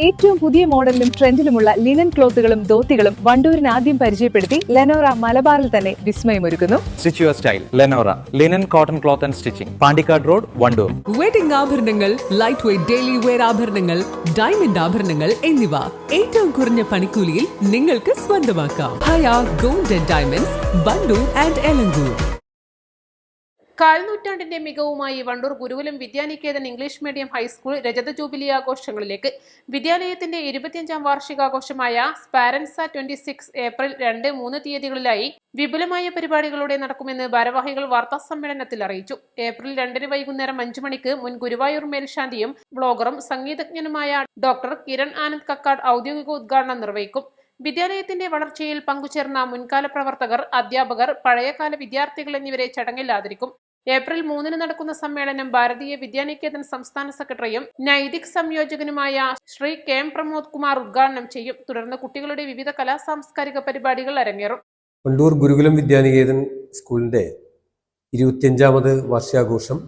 ഏറ്റവും പുതിയ മോഡലിലും ട്രെൻഡിലുമുള്ള ലിനൻ ക്ലോത്തുകളും ധോത്തികളും വണ്ടൂരിന് ആദ്യം പരിചയപ്പെടുത്തി ലെനോറ മലബാറിൽ തന്നെ വിസ്മയമൊരുക്കുന്നു. Stitch your style Lenora linen cotton cloth and stitching, Pandikkad road, Wandoor. Wedding ആഭരണങ്ങൾ, ലൈറ്റ് വെയ്റ്റ് ഡെയിലി വെയർ ആഭരണങ്ങൾ, ഡയമണ്ട് ആഭരണങ്ങൾ എന്നിവ ഏറ്റവും കുറഞ്ഞ പണിക്കൂലിയിൽ നിങ്ങൾക്ക് സ്വന്തമാക്കാം. Haya gold and diamonds, Wandoor and Elankur. കാൽനൂറ്റാണ്ടിന്റെ മികവുമായി Wandoor Gurukulam Vidyanikethan English medium high school രജത ജൂബിലി ആഘോഷങ്ങളിലേക്ക്. വിദ്യാലയത്തിന്റെ 25ാം വാർഷികാഘോഷമായ സ്പാരൻസ 26 ഏപ്രിൽ 2, 3 തീയതികളിലായി വിപുലമായ പരിപാടികളോടെ നടക്കുമെന്ന് ഭാരവാഹികൾ വാർത്താസമ്മേളനത്തിൽ അറിയിച്ചു. ഏപ്രിൽ 2 വൈകുന്നേരം 5 മണിക്ക് മുൻ ഗുരുവായൂർ മേൽശാന്തിയും ബ്ലോഗറും സംഗീതജ്ഞനുമായ ഡോക്ടർ കിരൺ ആനന്ദ് കക്കാട് ഔദ്യോഗിക ഉദ്ഘാടനം നിർവഹിക്കും. വിദ്യാലയത്തിന്റെ വളർച്ചയിൽ പങ്കുചേർന്ന മുൻകാല പ്രവർത്തകർ, അധ്യാപകർ, പഴയകാല വിദ്യാർത്ഥികൾ എന്നിവരെ ചടങ്ങിൽ ആദരിക്കും. ഏപ്രിൽ 3 നടക്കുന്ന സമ്മേളനം ഭാരതീയ വിദ്യാനികേതൻ സംസ്ഥാന സെക്രട്ടറിയും നൈതിക് സംയോജകനുമായ ശ്രീ കെ എം പ്രമോദ് കുമാർ ഉദ്ഘാടനം ചെയ്യും. തുടർന്ന് കുട്ടികളുടെ വിവിധ കലാ സാംസ്കാരിക പരിപാടികൾ അരങ്ങേറും. വണ്ടൂർ ഗുരുകുലം വിദ്യാനികേതൻ സ്കൂളിന്റെ 25ാമത് വാർഷികാഘോഷം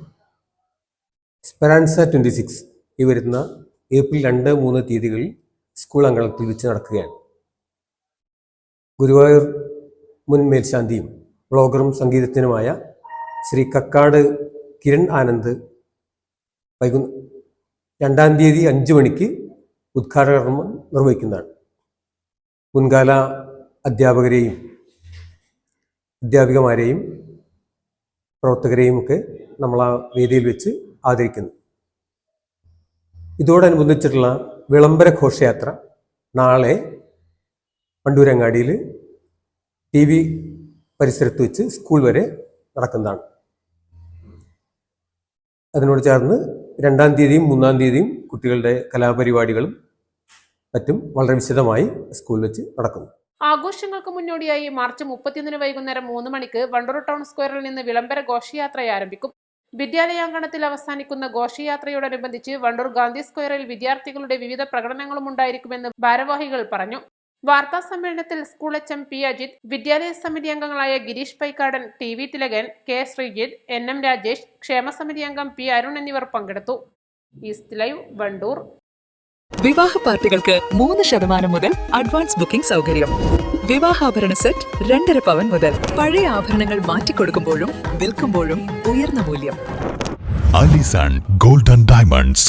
സ്പെറാൻസ 26 ഈ വരുന്ന ഏപ്രിൽ 2, 3 തീയതികളിൽ സ്കൂൾ അങ്കണത്തിൽ വെച്ച് നടക്കുകയാണ്. ഗുരുവായൂർ മുൻ മേൽശാന്തിയും ബ്ലോഗറും സംഗീതജ്ഞനുമായ ശ്രീ കക്കാട് കിരൺ ആനന്ദ് 2 തീയതി 5 മണിക്ക് ഉദ്ഘാടന കർമ്മം നിർവഹിക്കുന്നതാണ്. മുൻകാല അധ്യാപകരെയും അധ്യാപികമാരെയും പ്രവർത്തകരെയും ഒക്കെ നമ്മൾ ആ വേദിയിൽ വെച്ച് ആദരിക്കുന്നു. ഇതോടനുബന്ധിച്ചിട്ടുള്ള വിളംബര ഘോഷയാത്ര നാളെ വണ്ടൂരങ്ങാടിയിൽ TV പരിസരത്ത് വെച്ച് സ്കൂൾ വരെ നടക്കുന്നതാണ്. അതിനോട് ചേർന്ന് 2 തീയതിയും 3 തീയതിയും കുട്ടികളുടെ കലാപരിപാടികളും മറ്റും വളരെ വിശദമായി സ്കൂൾ വെച്ച് നടക്കുന്നു. ആഘോഷങ്ങൾക്ക് മുന്നോടിയായി മാർച്ച് 31 വൈകുന്നേരം 3 മണിക്ക് വണ്ടൂർ ടൗൺ സ്ക്വയറിൽ നിന്ന് വിളംബര ഘോഷയാത്ര ആരംഭിക്കും. വിദ്യാലയാങ്കണത്തിൽ അവസാനിക്കുന്ന ഘോഷയാത്രയോടനുബന്ധിച്ച് വണ്ടൂർ ഗാന്ധി സ്ക്വയറിൽ വിദ്യാർത്ഥികളുടെ വിവിധ പ്രകടനങ്ങളും ഉണ്ടായിരിക്കുമെന്ന് ഭാരവാഹികൾ പറഞ്ഞു. വാർത്താ സമ്മേളനത്തിൽ സ്കൂൾ HM P അജിത്, വിദ്യാലയ സമിതി അംഗങ്ങളായ Girish Paikkadan, TV Thilakan, K Sreejith, NM Rajesh, ക്ഷേമസമിതി അംഗം P അരുൺ എന്നിവർ പങ്കെടുത്തു. East live, Wandoor. വിവാഹ പാർട്ടികൾക്ക് 3% മുതൽ അഡ്വാൻസ് ബുക്കിംഗ് സൗകര്യം. വിവാഹാഭരണ സെറ്റ് 2.5 പവൻ മുതൽ. പഴയ ആഭരണങ്ങൾ മാറ്റിക്കൊടുക്കുമ്പോഴും വിൽക്കുമ്പോഴും ഉയർന്ന മൂല്യം. Allison gold and diamonds.